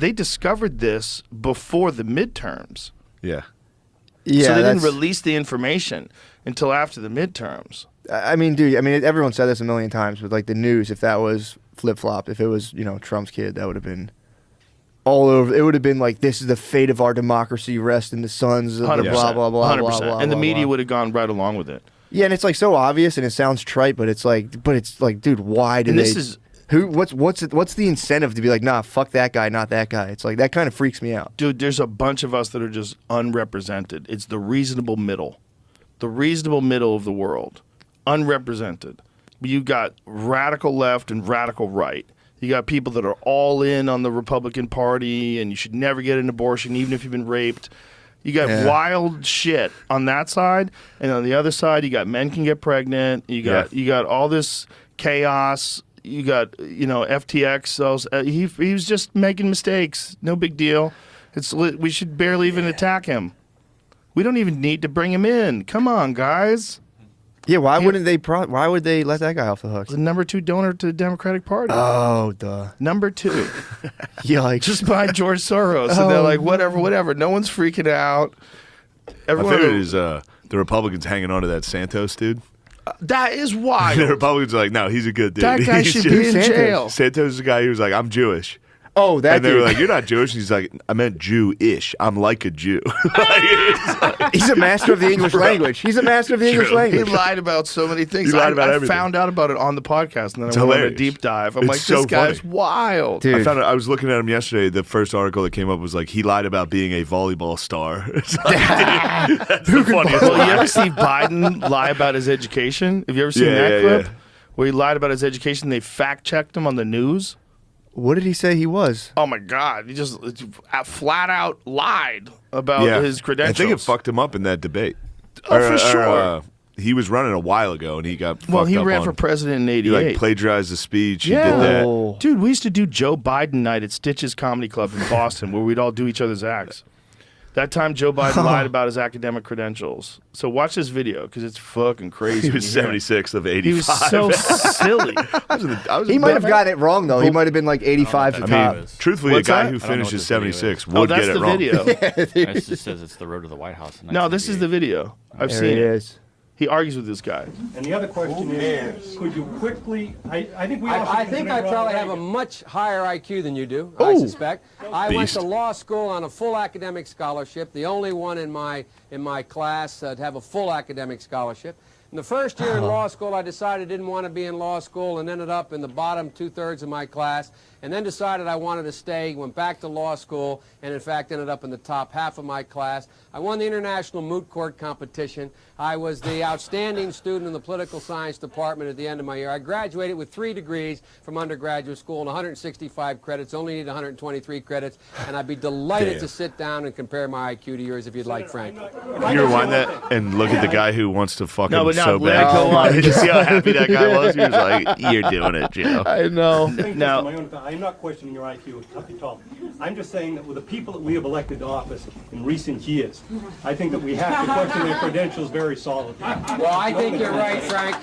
they discovered this before the midterms. Yeah. Yeah, So they didn't release the information until after the midterms. I mean, dude, everyone said this a million times with like the news. If that was flip-flop, if it was, Trump's kid, that would have been all over. It would have been like, this is the fate of our democracy, rest in the sons of the blah, blah, blah, 100%. blah, blah. And the blah, media blah. would have gone right along with it. Yeah, and it's like so obvious and it sounds trite, but it's like, dude, why do what's the incentive to be like, nah, fuck that guy, not that guy? It's like, that kind of freaks me out. Dude, there's a bunch of us that are just unrepresented. It's the reasonable middle. The reasonable middle of the world. Unrepresented. You got radical left and radical right. You got people that are all in on the Republican Party and you should never get an abortion even if you've been raped. You got wild shit on that side, and on the other side you got men can get pregnant. You got all this chaos. You got FTX. So he was just making mistakes. No big deal. We should barely even attack him. We don't even need to bring him in. Come on, guys. Yeah, why would they let that guy off the hook? The number 2 donor to the Democratic Party. Oh, duh. Number 2. Yikes. Just behind George Soros. And they're like, whatever. No one's freaking out. Everyone is the Republicans hanging on to that Santos dude. That is wild. The Republicans are like, no, he's a good dude. That guy should be in jail. Santos is the guy who was like, I'm Jewish. Oh, that and they were like, you're not Jewish. And he's like, I meant Jew-ish. I'm like a Jew. He's a master of the English language. He's a master of the English language. He lied about so many things. He lied about I everything. found out about it on the podcast, and then It's I went on a hilarious. deep dive. I'm It's like, so this guy's funny. wild. Dude. I was looking at him yesterday. The first article that came up was like, he lied about being a volleyball star. It's like, dude, that's the funniest Well, you lie. ever see Biden lie about his education? Have you ever seen that clip? Yeah. Where he lied about his education, they fact-checked him on the news? What did he say he was? Oh, my God. He just flat out lied about his credentials. I think it fucked him up in that debate. Oh, for sure. He was running a while ago, and he got Well, he fucked up ran on- for president in He 88. like plagiarized the speech. Yeah. He did that. Oh. Dude, we used to do Joe Biden night at Stitch's Comedy Club in Boston where we'd all do each other's acts. That time, Joe Biden lied about his academic credentials. So watch this video because it's fucking crazy. He was 76th of 85. He was so silly. He might have gotten it wrong, though. He might have been like 85 to top. Truthfully, What's a guy that? who I don't know finishes what this video 76 is. would that's get it the wrong. video. It just says it's the road to the White House. No, this is the video. I've There seen he it. is. He argues with this guy. And the other question is, could you quickly, I think we also I think I probably have a much higher IQ than you do, I suspect. I went Beast. to law school on a full academic scholarship, the only one in my class to have a full academic scholarship. In the first year in law school, I decided I didn't want to be in law school and ended up in the bottom 2/3 of my class, and then decided I wanted to stay, went back to law school, and in fact ended up in the top half of my class. I won the International Moot Court competition. I was the outstanding student in the political science department at the end of my year. I graduated with 3 degrees from undergraduate school and 165 credits, only need 123 credits, and I'd be delighted to sit down and compare my IQ to yours if you'd like, Frank. You rewind that and look at the guy who wants to fuck No, him but now so let bad. it go on. Did you see how happy that guy was? He was like, "You're doing it, Joe." I know. Now- I'm not questioning your IQ at all. I'm just saying that with the people that we have elected to office in recent years, I think that we have to question their credentials very solidly. Well, I think you're right, Frank.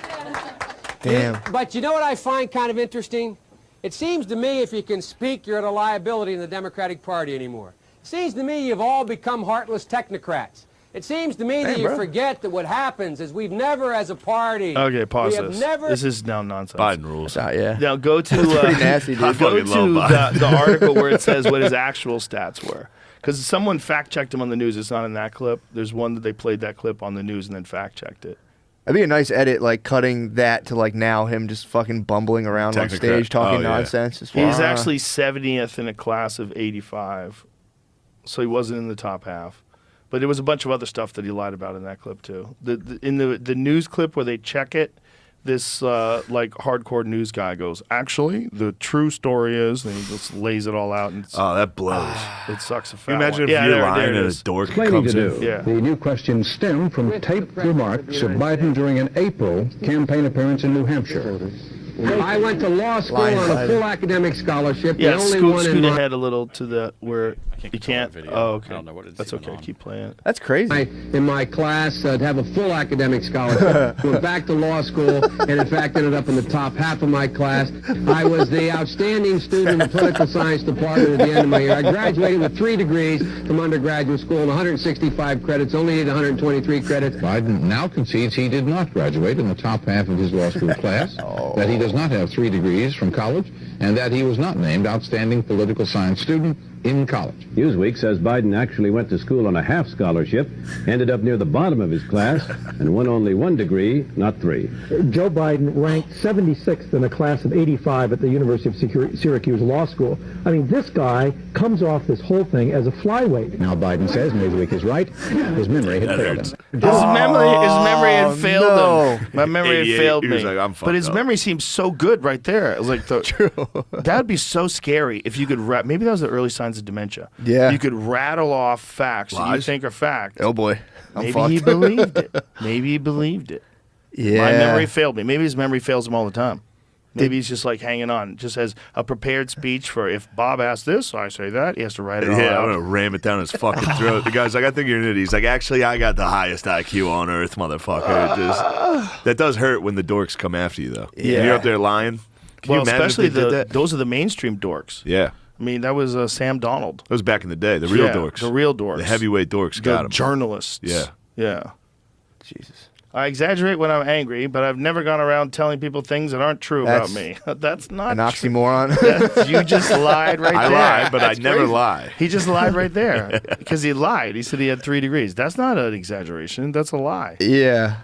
Damn. But you know what I find kind of interesting? It seems to me if you can speak, you're at a liability in the Democratic Party anymore. It seems to me you've all become heartless technocrats. It seems to me that you forget that what happens is we've never, as a party, Okay, pause we have this. never. This is now nonsense. Biden rules. Yeah. Now go to pretty nasty, dude. I go fucking to love Biden. the article where it says what his actual stats were. Because someone fact-checked him on the news. It's not in that clip. There's one that they played that clip on the news and then fact-checked it. That'd be a nice edit, like cutting that to like now him just fucking bumbling around on Technocrat. stage talking Oh, yeah. nonsense. It's He's fine. actually 70th in a class of 85. So he wasn't in the top half. But there was a bunch of other stuff that he lied about in that clip too. In the news clip where they check it, this like hardcore news guy goes, actually, the true story is, and he just lays it all out, and Oh, that blows. it sucks a Can fat you imagine one. if Yeah, you're there lying it and a is. dork Plenty comes to in? do. Yeah. The new questions stem from taped remarks of Biden during an April campaign appearance in New Hampshire. I went to law school Lion on a fighter. full academic scholarship. Yeah, the only scoot, one in scoot my ahead a little to the where can't you control can't. that video. Oh, okay. I don't know what it's That's even okay. on. Keep playing. That's crazy. in my class to have a full academic scholarship. Went back to law school and in fact ended up in the top half of my class. I was the outstanding student in the political science department at the end of my year. I graduated with 3 degrees from undergraduate school and 165 credits, only needed 123 credits. Biden now concedes he did not graduate in the top half of his law school class, that he does not have 3 degrees from college, and that he was not named outstanding political science student in college. Newsweek says Biden actually went to school on a half scholarship, ended up near the bottom of his class, and won only 1 degree, not 3. Joe Biden ranked 76th in a class of 85 at the University of Syracuse Law School. I mean, this guy comes off this whole thing as a flyweight. Now Biden says Newsweek is right. His memory had failed him. His memory had failed no. him. My memory had 88, failed he me. was like, I'm fucked but his up. memory seems so good right there. It was like that would be so scary if you could maybe that was the early signs of dementia. Yeah. You could rattle off facts that you Lies? think are facts. Oh boy. I'm Maybe fucked. he believed it. Maybe he believed it. Yeah. My memory failed me. Maybe his memory fails him all the time. Maybe he's just like hanging on. Just has a prepared speech for if Bob asks this, I say that. He has to write it all Yeah, out. I'm gonna ram it down his fucking throat. The guy's like, I think you're an idiot. He's like, actually, I got the highest IQ on earth, motherfucker. That does hurt when the dorks come after you, though. Yeah. You're up there lying. Can Well, you imagine if especially they did that? those are the mainstream dorks. Yeah, I mean, that was Sam Donald. that was back in the day. The real Yeah, dorks. the real dorks. The heavyweight dorks The got him. journalists. Yeah. Yeah. Jesus. I exaggerate when I'm angry, but I've never gone around telling people things that aren't true about me. That's not An true. oxymoron. You just lied right I there. lie, but I That's never crazy. lie. He just lied right there because he lied. He said he had 3 degrees. That's not an exaggeration. That's a lie. Yeah.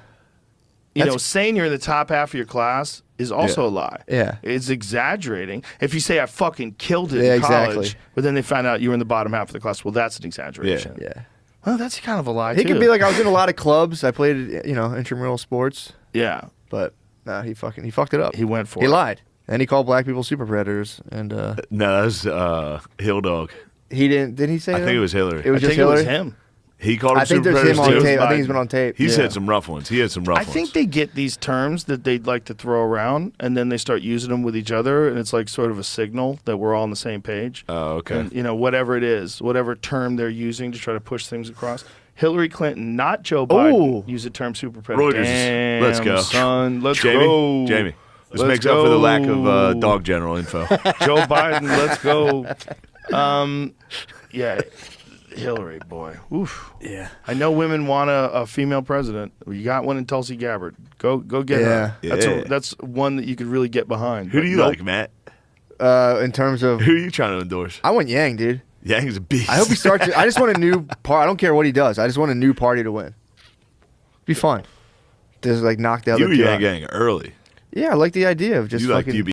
You know, saying you're in the top half of your class is also Yeah. a lie. Yeah. It's exaggerating. If you say I fucking killed it Yeah, in college, exactly. but then they find out you were in the bottom half of the class, well, that's an exaggeration. Yeah. Well, that's kind of a lie, He too. could be like, I was in a lot of clubs. I played, intramural sports, Yeah. but nah, he fucked it up. He went for He it. lied. And he called black people super predators. And No, that was Hill Dog. he didn't he say I that? think it was Hillary. It was I just think Hillary? it was him. He called him I think super there's him on predators, too. tape. I think Biden. he's been on tape. He's Yeah. had some rough ones. He had some rough I ones. think they get these terms that they'd like to throw around, and then they start using them with each other, and it's like sort of a signal that we're all on the same page. Oh, okay. And, whatever it is, whatever term they're using to try to push things across. Hillary Clinton, not Joe Biden, Ooh. used the term super predator. Reuters. Damn, Let's go. son. Let's Jamie, go. Jamie. This Let's makes up for the lack of go. dog general info. Joe Biden, let's go. Yeah, Hillary, boy. Oof. Yeah. I know women want a female president. You got one in Tulsi Gabbard. Go get her. Yeah. That's one that you could really get behind. Who But do you nope. like, Matt? In terms of, Who are you trying to endorse? I want Yang, dude. Yang's a beast. I hope he starts. I just want a new party. I don't care what he does. I just want a new party to win. Be fun. Just like knock the other You were two Yang out. Gang early. Yeah, I like the idea of just You like fucking. UB